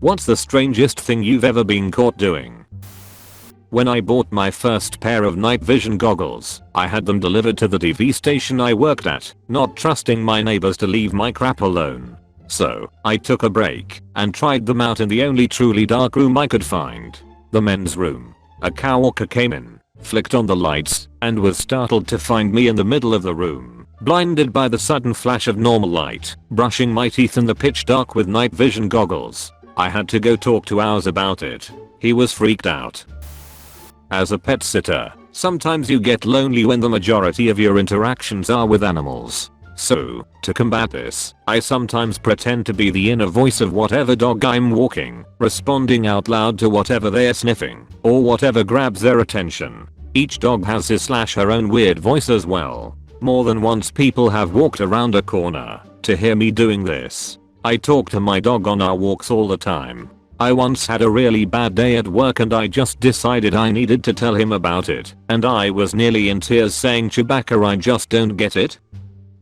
What's the strangest thing you've ever been caught doing? When I bought my first pair of night vision goggles, I had them delivered to the TV station I worked at, not trusting my neighbors to leave my crap alone. So, I took a break and tried them out in the only truly dark room I could find. The men's room. A coworker came in, flicked on the lights, and was startled to find me in the middle of the room, blinded by the sudden flash of normal light, brushing my teeth in the pitch dark with night vision goggles. I had to go talk to Ours about it. He was freaked out. As a pet sitter, sometimes you get lonely when the majority of your interactions are with animals. So, to combat this, I sometimes pretend to be the inner voice of whatever dog I'm walking, responding out loud to whatever they're sniffing, or whatever grabs their attention. Each dog has his/her own weird voice as well. More than once people have walked around a corner to hear me doing this. I talk to my dog on our walks all the time. I once had a really bad day at work and I just decided I needed to tell him about it, and I was nearly in tears saying, "Chewbacca, I just don't get it."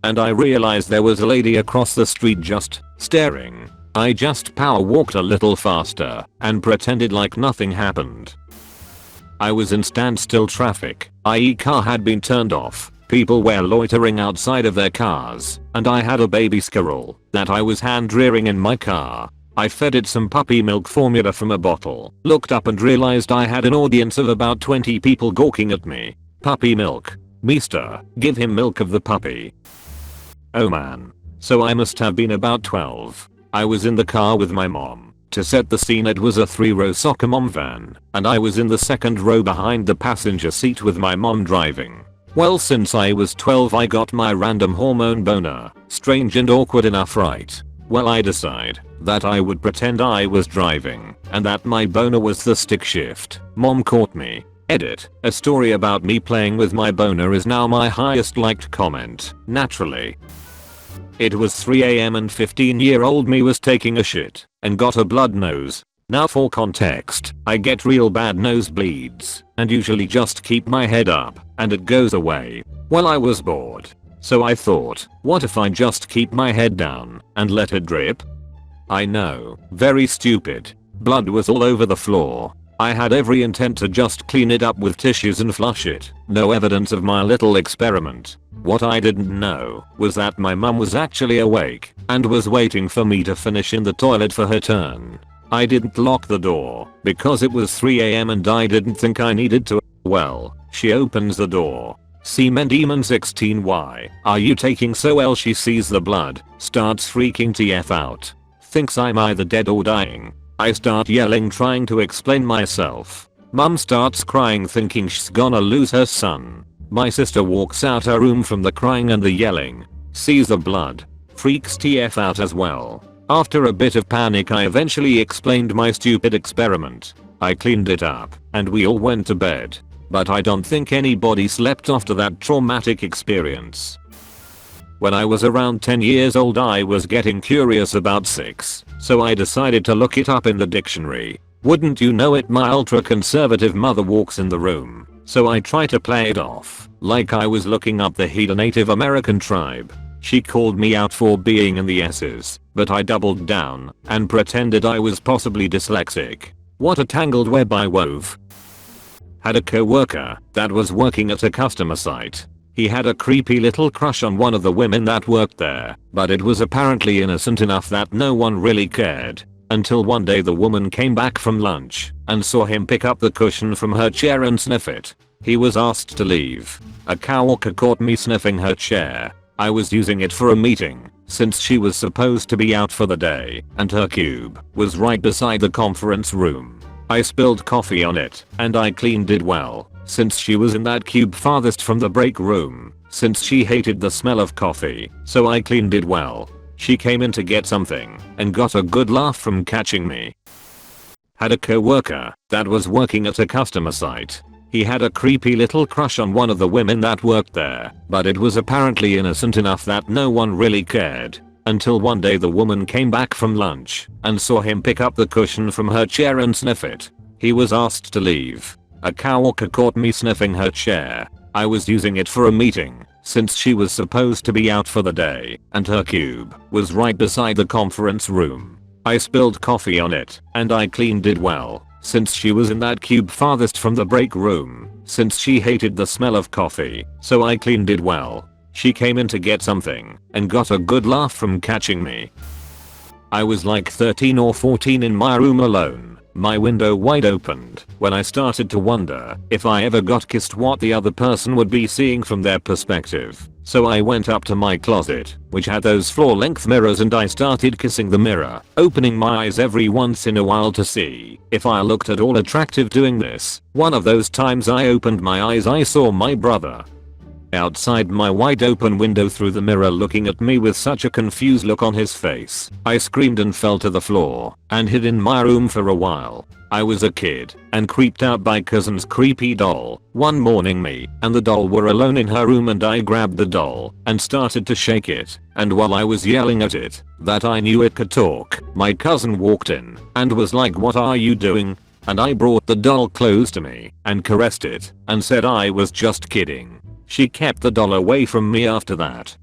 And I realized there was a lady across the street just staring. I just power walked a little faster and pretended like nothing happened. I was in standstill traffic, i.e. car had been turned off. People were loitering outside of their cars, and I had a baby squirrel that I was hand rearing in my car. I fed it some puppy milk formula from a bottle, looked up and realized I had an audience of about 20 people gawking at me. Puppy milk. Mister, give him milk of the puppy. Oh man. So I must have been about 12. I was in the car with my mom. To set the scene, it was a 3-row soccer mom van, and I was in the second row behind the passenger seat with my mom driving. Well, since I was 12 I got my random hormone boner. Strange and awkward enough, right? Well, I decide that I would pretend I was driving and that my boner was the stick shift. Mom caught me. Edit. A story about me playing with my boner is now my highest liked comment. Naturally. It was 3 AM and 15-year-old me was taking a shit and got a blood nose. Now for context, I get real bad nosebleeds and usually just keep my head up and it goes away. Well, I was bored. So I thought, what if I just keep my head down and let it drip? I know, very stupid. Blood was all over the floor. I had every intent to just clean it up with tissues and flush it. No evidence of my little experiment. What I didn't know was that my mum was actually awake and was waiting for me to finish in the toilet for her turn. I didn't lock the door because it was 3 AM and I didn't think I needed to. Well, she opens the door. Semen Demon 16, why are you taking so well? She sees the blood, starts freaking TF out. Thinks I'm either dead or dying. I start yelling, trying to explain myself. Mum starts crying, thinking she's gonna lose her son. My sister walks out her room from the crying and the yelling. Sees the blood. Freaks TF out as well. After a bit of panic I eventually explained my stupid experiment. I cleaned it up and we all went to bed. But I don't think anybody slept after that traumatic experience. When I was around 10 years old I was getting curious about sex, so I decided to look it up in the dictionary. Wouldn't you know it, my ultra-conservative mother walks in the room, so I try to play it off like I was looking up the Gila Native American tribe. She called me out for being in the S's, but I doubled down and pretended I was possibly dyslexic. What a tangled web I wove. Had a coworker that was working at a customer site. He had a creepy little crush on one of the women that worked there, but it was apparently innocent enough that no one really cared. Until one day the woman came back from lunch and saw him pick up the cushion from her chair and sniff it. He was asked to leave. A coworker caught me sniffing her chair. I was using it for a meeting since she was supposed to be out for the day and her cube was right beside the conference room. I spilled coffee on it and I cleaned it well since she was in that cube farthest from the break room since she hated the smell of coffee, so I cleaned it well. She came in to get something and got a good laugh from catching me. Had a coworker that was working at a customer site. He had a creepy little crush on one of the women that worked there, but it was apparently innocent enough that no one really cared. Until one day the woman came back from lunch and saw him pick up the cushion from her chair and sniff it. He was asked to leave. A coworker caught me sniffing her chair. I was using it for a meeting since she was supposed to be out for the day and her cube was right beside the conference room. I spilled coffee on it and I cleaned it well. Since she was in that cube farthest from the break room, since she hated the smell of coffee, so I cleaned it well. She came in to get something and got a good laugh from catching me. I was like 13 or 14 in my room alone, my window wide opened, when I started to wonder if I ever got kissed what the other person would be seeing from their perspective. So I went up to my closet, which had those floor-length mirrors, and I started kissing the mirror, opening my eyes every once in a while to see if I looked at all attractive doing this. One of those times I opened my eyes, I saw my brother outside my wide open window through the mirror looking at me with such a confused look on his face. I screamed and fell to the floor and hid in my room for a while. I was a kid and creeped out by cousin's creepy doll. One morning me and the doll were alone in her room and I grabbed the doll and started to shake it, and while I was yelling at it that I knew it could talk, my cousin walked in and was like, "What are you doing?" And I brought the doll close to me and caressed it and said I was just kidding. She kept the doll away from me after that.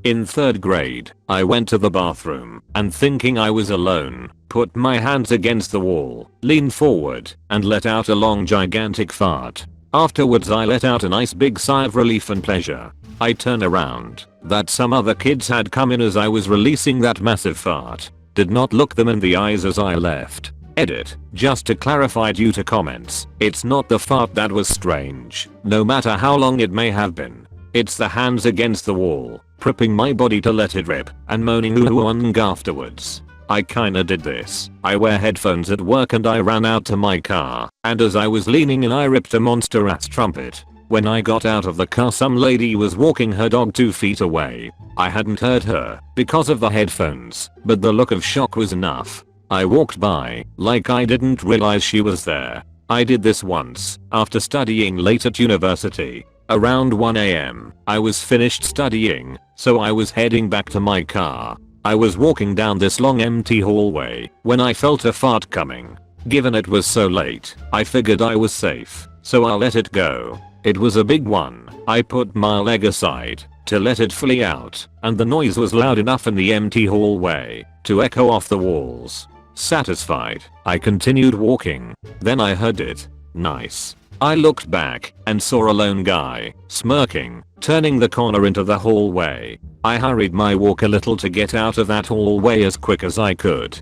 In 3rd grade, I went to the bathroom and, thinking I was alone, put my hands against the wall, leaned forward, and let out a long gigantic fart. Afterwards I let out a nice big sigh of relief and pleasure. I turned around, that some other kids had come in as I was releasing that massive fart. Did not look them in the eyes as I left. Edit, just to clarify due to comments, it's not the fart that was strange, no matter how long it may have been. It's the hands against the wall, prepping my body to let it rip, and moaning ooh afterwards. I kinda did this. I wear headphones at work and I ran out to my car, and as I was leaning in I ripped a monster ass trumpet. When I got out of the car some lady was walking her dog 2 feet away. I hadn't heard her because of the headphones, but the look of shock was enough. I walked by like I didn't realize she was there. I did this once after studying late at university. Around 1 AM, I was finished studying, so I was heading back to my car. I was walking down this long empty hallway when I felt a fart coming. Given it was so late, I figured I was safe, so I let it go. It was a big one. I put my leg aside to let it flee out, and the noise was loud enough in the empty hallway to echo off the walls. Satisfied, I continued walking. Then I heard it. Nice. I looked back and saw a lone guy, smirking, turning the corner into the hallway. I hurried my walk a little to get out of that hallway as quick as I could.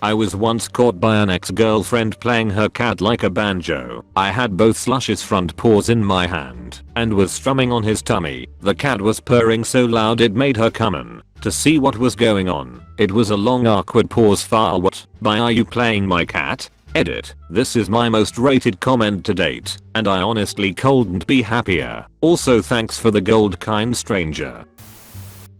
I was once caught by an ex-girlfriend playing her cat like a banjo. I had both Slush's front paws in my hand and was strumming on his tummy. The cat was purring so loud it made her come in to see what was going on. It was a long awkward pause for "What? By are you playing my cat?" Edit, this is my most rated comment to date, and I honestly couldn't be happier. Also thanks for the gold, kind stranger.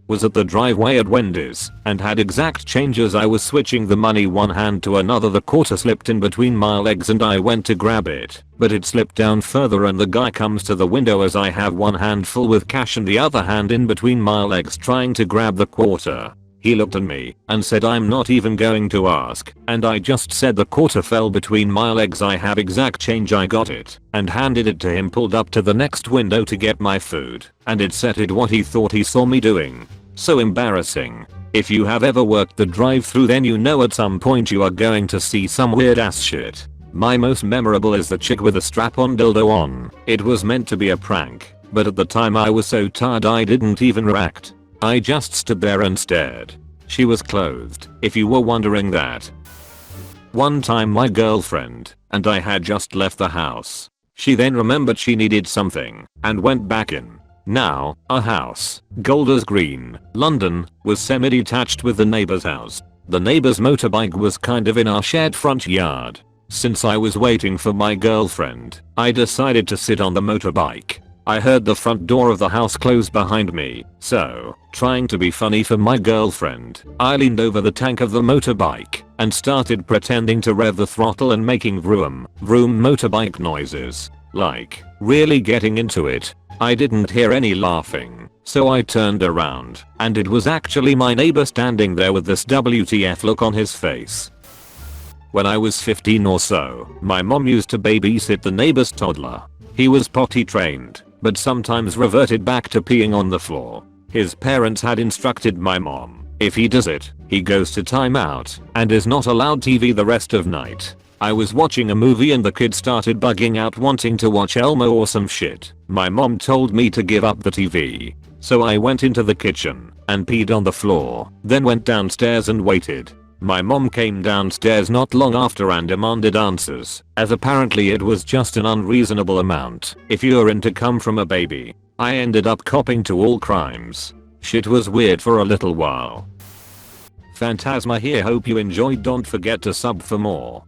Was at the driveway at Wendy's and had exact change as I was switching the money one hand to another. The quarter slipped in between my legs and I went to grab it, but it slipped down further and the guy comes to the window as I have one hand full with cash and the other hand in between my legs trying to grab the quarter. He looked at me and said, "I'm not even going to ask," and I just said the quarter fell between my legs. I have exact change. I got it and handed it to him, pulled up to the next window to get my food, and it said it what he thought he saw me doing. So embarrassing. If you have ever worked the drive-thru then you know at some point you are going to see some weird ass shit. My most memorable is the chick with a strap-on dildo on. It was meant to be a prank, but at the time I was so tired I didn't even react. I just stood there and stared. She was clothed, if you were wondering that. One time my girlfriend and I had just left the house. She then remembered she needed something and went back in. Now, our house, Golders Green, London, was semi-detached with the neighbor's house. The neighbor's motorbike was kind of in our shared front yard. Since I was waiting for my girlfriend, I decided to sit on the motorbike. I heard the front door of the house close behind me, so, trying to be funny for my girlfriend, I leaned over the tank of the motorbike and started pretending to rev the throttle and making vroom, vroom motorbike noises. Like, really getting into it. I didn't hear any laughing, so I turned around, and it was actually my neighbor standing there with this WTF look on his face. When I was 15 or so, my mom used to babysit the neighbor's toddler. He was potty trained, but sometimes reverted back to peeing on the floor. His parents had instructed my mom, if he does it, He goes to timeout and is not allowed TV the rest of night. I was watching a movie and the kid started bugging out wanting to watch Elmo or some shit. My mom told me to give up the TV. So I went into the kitchen and peed on the floor, then went downstairs and waited. My mom came downstairs not long after and demanded answers, as apparently it was just an unreasonable amount if you're in to come from a baby. I ended up copping to all crimes. Shit was weird for a little while. Phantasma here, hope you enjoyed, don't forget to sub for more.